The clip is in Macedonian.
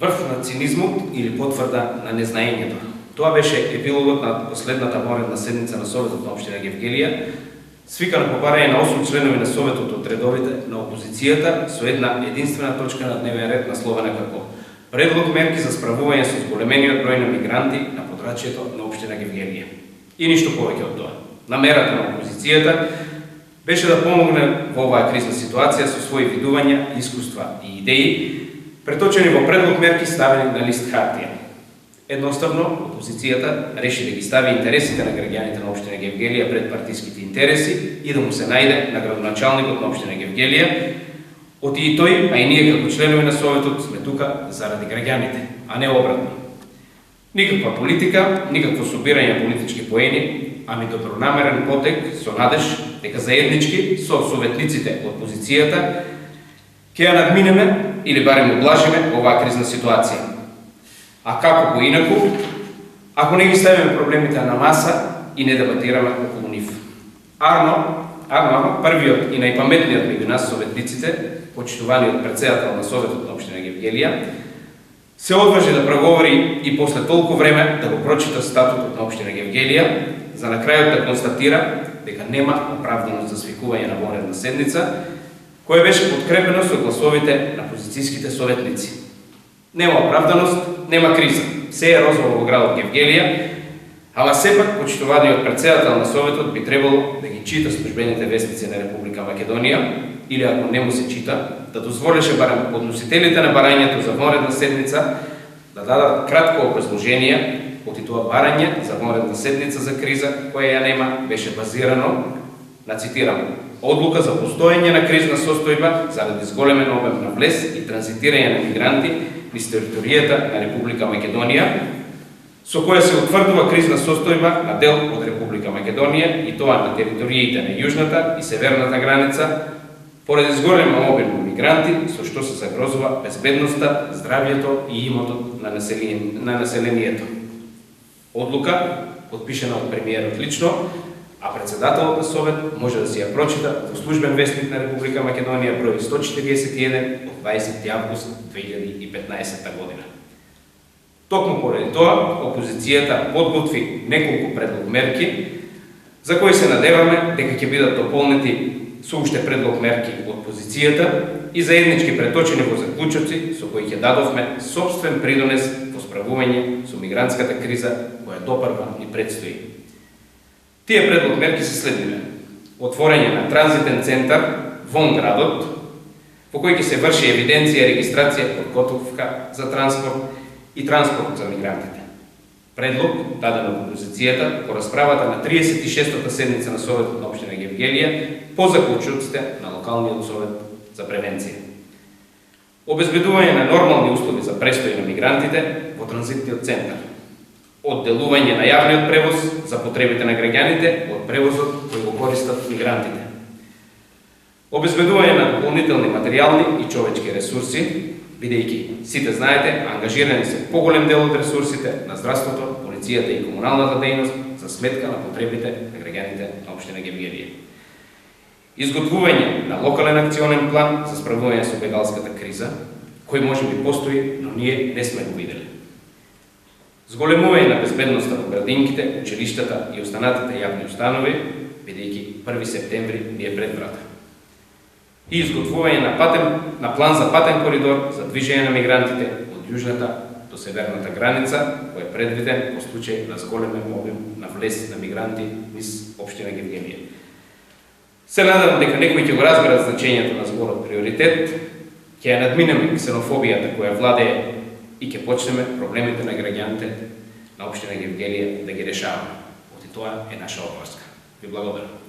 Врв на цинизмот или потврда на незнаењето. Тоа беше епилогот на последната воредна седница на Советот на општина Гевгелија, свикана по барање на 8 членови на Советот од редовите на опозицијата со една единствена точка на дневен ред насловена како Предлог мерки за справување со зголемениот број на мигранти на подрачјето на општина Гевгелија. И ништо повеќе од тоа. Намерата на опозицијата беше да помогне во оваа кризна ситуација со своји видувања, искуства и идеи, преточени во предлог мерки ставени на лист хартија. Едноставно, опозицијата реши да ги стави интересите на граѓаните на општина Гевгелија пред партиските интереси и да му се најде на градоначалникот на општина Гевгелија. Оти и тој, а и ние како членови на Советот сме тука заради граѓаните, а не обратно. Никаква политика, никакво собирање политички поени, ами добронамерен потек со надеж дека заеднички со советниците од опозицијата ќе ја надминеме или барем облажиме оваа кризна ситуација. А како поинаку, ако не ги ставиме проблемите на маса и не дебатираме околу нив. Арно, првиот и најпаметниот меѓу нас советниците, почитуваниот претседател на Советот на општина Гевгелија, се одважи да проговори и после толку време да го прочита статутот на општина Гевгелија, за на крајот да констатира дека нема оправданост за свикување на воредна седница, која беше подкрепено со гласовите на опозицијските советници. Нема оправданост, нема криза. Се е розвало во градот Гевгелија, ама сепак почитуваниот претседател на Советот би требало да ги чита службените вестници на Република Македонија, или ако не му се чита, да дозволеше барем подносителите на барањето за воредна седница да дадат кратко образложение, оти тоа барање за воредна седница за криза, која ја нема, беше базирано на, цитирам, одлука за постоење на кризна состојба заради зголемен обем на влез и транзитирање на мигранти низ територијата на Република Македонија, со која се утврдува кризна состојба на дел од Република Македонија и тоа на териториите на јужната и северната граница, поради зголем обем на мигранти, со што се загрозува безбедноста, здравјето и имотот на населението. Одлука, подпишена од премиерот лично, а председателот на Совет може да си ја прочита во службен вестник на Република Македонија број 141 од 20 август 2015 година. Токму поради тоа, опозицијата подготви неколку предлог мерки, за кои се надеваме дека ќе бидат дополнети со уште предлог мерки од позицијата и заеднички преточени во заклучоци со кои ќе дадовме собствен придонес во справување со мигрантската криза која допрва ни предстои. Тие предлог мерки се следниве: отворање на транзитен центар вон градот, по кој ќе се врши евиденција и регистрација подготовка за транспорт и транспорт за мигрантите. Предлог даден од опозицијата по расправата на 36-та седница на Советот на општина Гевгелија по заклучоците на локалниот совет за превенција. Обезбедување на нормални услови за престој на мигрантите во транзитниот центар. Одделување на јавниот превоз за потребите на граѓаните од превозот кој го користат мигрантите. Обезбедување на дополнителни материјални и човечки ресурси, бидејќи сите знаете, ангажирани се поголем дел од ресурсите на здравството, полицијата и комуналната дејност за сметка на потребите на граѓаните на општина Гевгелија. Изготвување на локален акционен план за справување со бегалската криза, кој може би постои, но ние не сме го видели. Зголемување на безбедноста во градинките, училиштата и останатите јавни установи, бидејќи 1 септември ни е пред врата. И изготвување на план за патен коридор за движење на мигрантите од јужната до северната граница, кој е предвиден во случај на зголемен обем на влез на мигранти низ општина Гевгелија. Се надевам дека некои ќе го разберат значењето на зборот приоритет, ќе ја надминеме ксенофобијата која владее и ќе почнеме проблемите на граѓаните на општина Гевгелија да ги решаваме. Оти тоа е наша обврска. Ви благодарам.